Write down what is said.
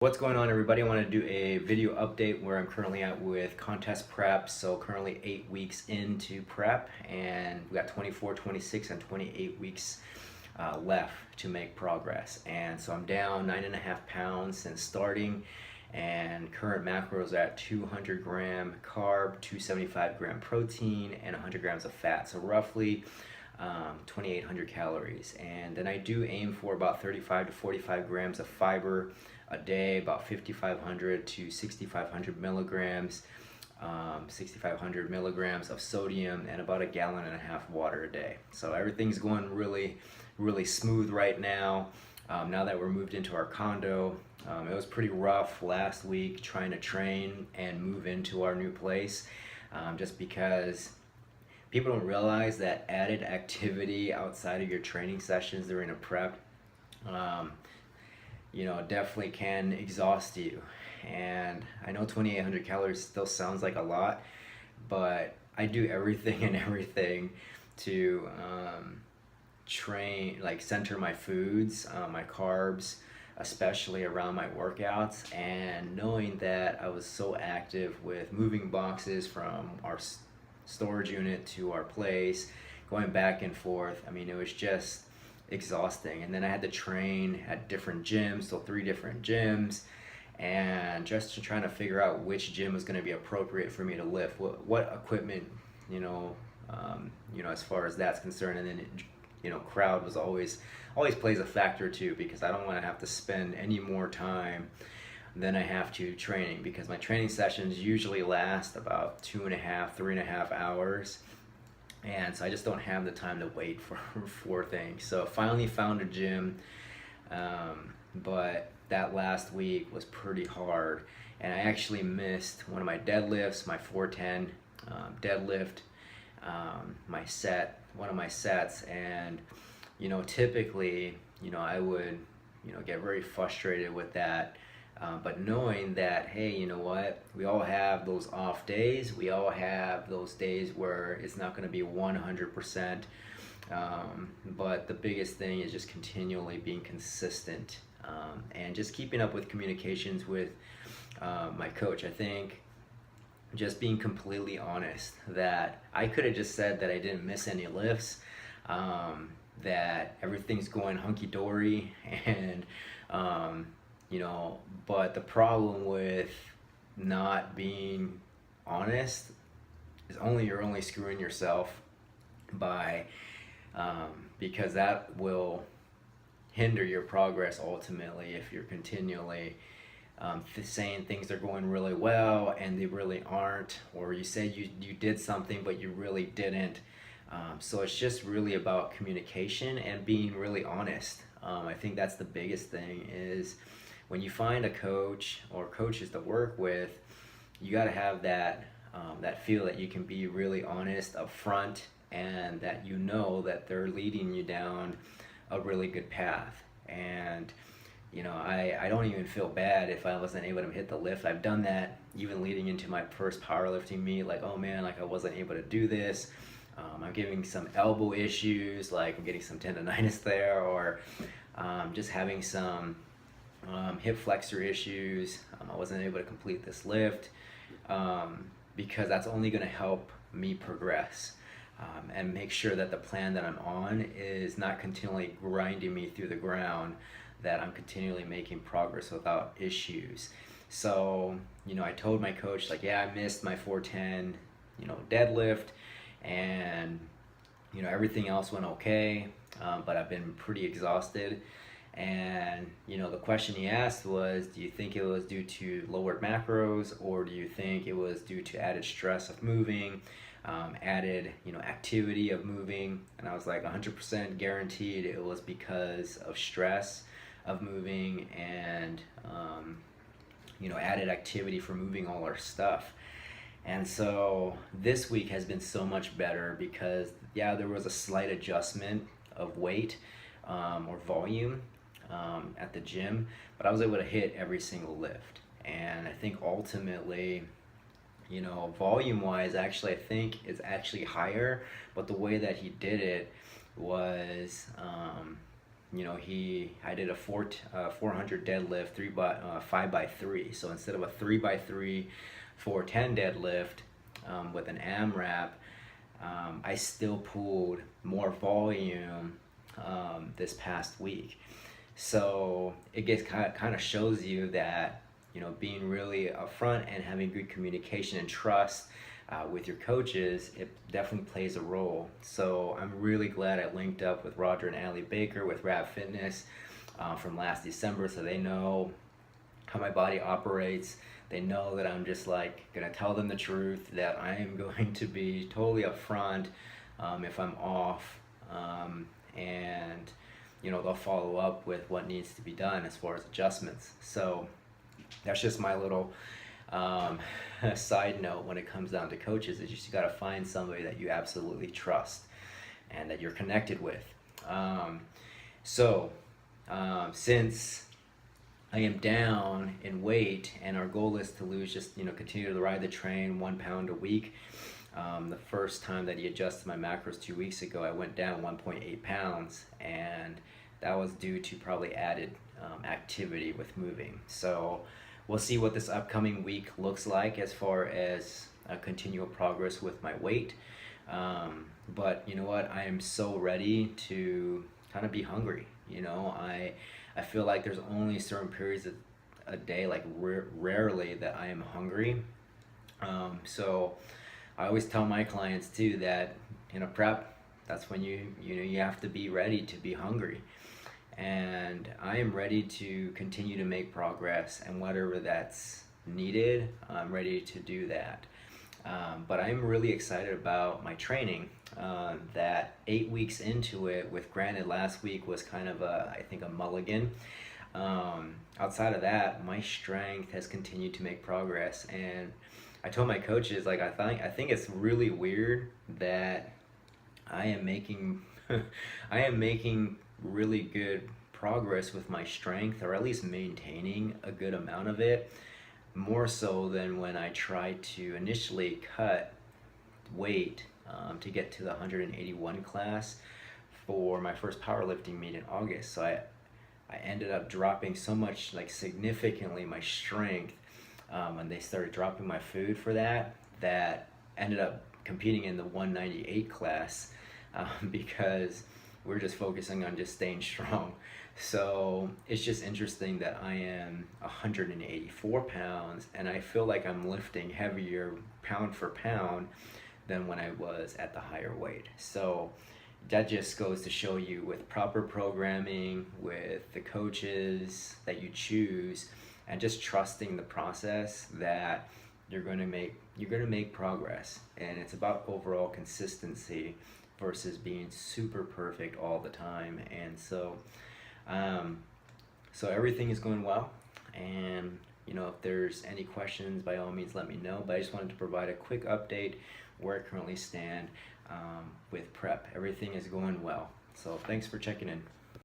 What's going on, everybody? I want to do a video update where I'm currently at with contest prep. So currently 8 weeks into prep, and we got 24, 26, and 28 weeks left to make progress. And so I'm down 9.5 pounds since starting, and current macros are at 200-gram carb, 275-gram protein, and 100 grams of fat. So roughly 2,800 calories. And then I do aim for about 35 to 45 grams of fiber a day, about 5,500 to 6,500 milligrams, 6,500 milligrams of sodium, and about 1.5 gallons water a day. So everything's going really smooth right now. Now that we're moved into our condo, it was pretty rough last week trying to train and move into our new place, just because people don't realize that added activity outside of your training sessions during a prep, definitely can exhaust you. And I know 2,800 calories still sounds like a lot, but I do everything and everything to train, like center my foods, my carbs, especially around my workouts. And knowing that I was so active with moving boxes from our storage unit to our place, going back and forth, I mean, it was just exhausting. And then I had to train at different gyms, so 3 different gyms, and just trying to figure out which gym was going to be appropriate for me to lift, what equipment, as far as that's concerned. And then crowd was always plays a factor too, because I don't want to have to spend any more time than I have to training, because my training sessions usually last about 2.5, 3.5 hours. And so I just don't have the time to wait for things. So finally found a gym, but that last week was pretty hard. And I actually missed one of my deadlifts, my 410 deadlift, one of my sets. And, typically, I would, get very frustrated with that. But knowing that, hey, you know what, we all have those off days. We all have those days where it's not going to be 100%. But the biggest thing is just continually being consistent, and just keeping up with communications with my coach. I think just being completely honest, that I could have just said that I didn't miss any lifts, that everything's going hunky-dory, and but the problem with not being honest is you're only screwing yourself by, because that will hinder your progress ultimately if you're continually saying things are going really well and they really aren't, or you say you did something but you really didn't. So it's just really about communication and being really honest. I think that's the biggest thing, is when you find a coach or coaches to work with, you got to have that feel that you can be really honest up front, and that that they're leading you down a really good path. And I don't even feel bad if I wasn't able to hit the lift. I've done that even leading into my first powerlifting meet, like, oh man, like I wasn't able to do this. I'm getting some elbow issues, like I'm getting some tendonitis there, or just having some hip flexor issues. I wasn't able to complete this lift, because that's only going to help me progress, and make sure that the plan that I'm on is not continually grinding me through the ground, that I'm continually making progress without issues. So, I told my coach, like, yeah, I missed my 410, deadlift, and, everything else went okay, but I've been pretty exhausted. And, the question he asked was, do you think it was due to lowered macros, or do you think it was due to added stress of moving, added, activity of moving? And I was like 100% guaranteed it was because of stress of moving, and, added activity for moving all our stuff. And so this week has been so much better, because, yeah, there was a slight adjustment of weight, or volume, at the gym, but I was able to hit every single lift. And I think ultimately, volume wise, actually, I think it's actually higher, but the way that he did it was, I did a 400 deadlift 5x3. So instead of a 3x3 410 deadlift with an AMRAP, I still pulled more volume this past week. So it gets kind of shows you that, being really upfront and having good communication and trust with your coaches, it definitely plays a role. So I'm really glad I linked up with Roger and Allie Baker with Rab Fitness from last December, so they know how my body operates. They know that I'm just like gonna tell them the truth, that I am going to be totally upfront if I'm off, and they'll follow up with what needs to be done as far as adjustments. So that's just my little side note when it comes down to coaches, is you just got to find somebody that you absolutely trust and that you're connected with. Since I am down in weight and our goal is to lose, just continue to ride the train 1 pound a week. The first time that he adjusted my macros 2 weeks ago, I went down 1.8 pounds, and that was due to probably added activity with moving. So we'll see what this upcoming week looks like as far as continual progress with my weight. But you know what? I am so ready to kind of be hungry. I feel like there's only certain periods of a day, like rarely, that I am hungry. So I always tell my clients too that prep, that's when you have to be ready to be hungry. And I am ready to continue to make progress, and whatever that's needed, I'm ready to do that. But I'm really excited about my training. That 8 weeks into it, with granted last week was kind of I think a mulligan. Outside of that, my strength has continued to make progress, and I told my coaches, like, I think it's really weird that I am making really good progress with my strength, or at least maintaining a good amount of it, more so than when I tried to initially cut weight to get to the 181 class for my first powerlifting meet in August. So I ended up dropping so much, like significantly, my strength when they started dropping my food for that ended up competing in the 198 class because we're just focusing on just staying strong. So it's just interesting that I am 184 pounds and I feel like I'm lifting heavier pound for pound than when I was at the higher weight. So that just goes to show you, with proper programming, with the coaches that you choose, and just trusting the process, that you're going to make progress. And it's about overall consistency versus being super perfect all the time. And so everything is going well, and if there's any questions, by all means let me know. But I just wanted to provide a quick update where I currently stand with prep. Everything is going well. So thanks for checking in.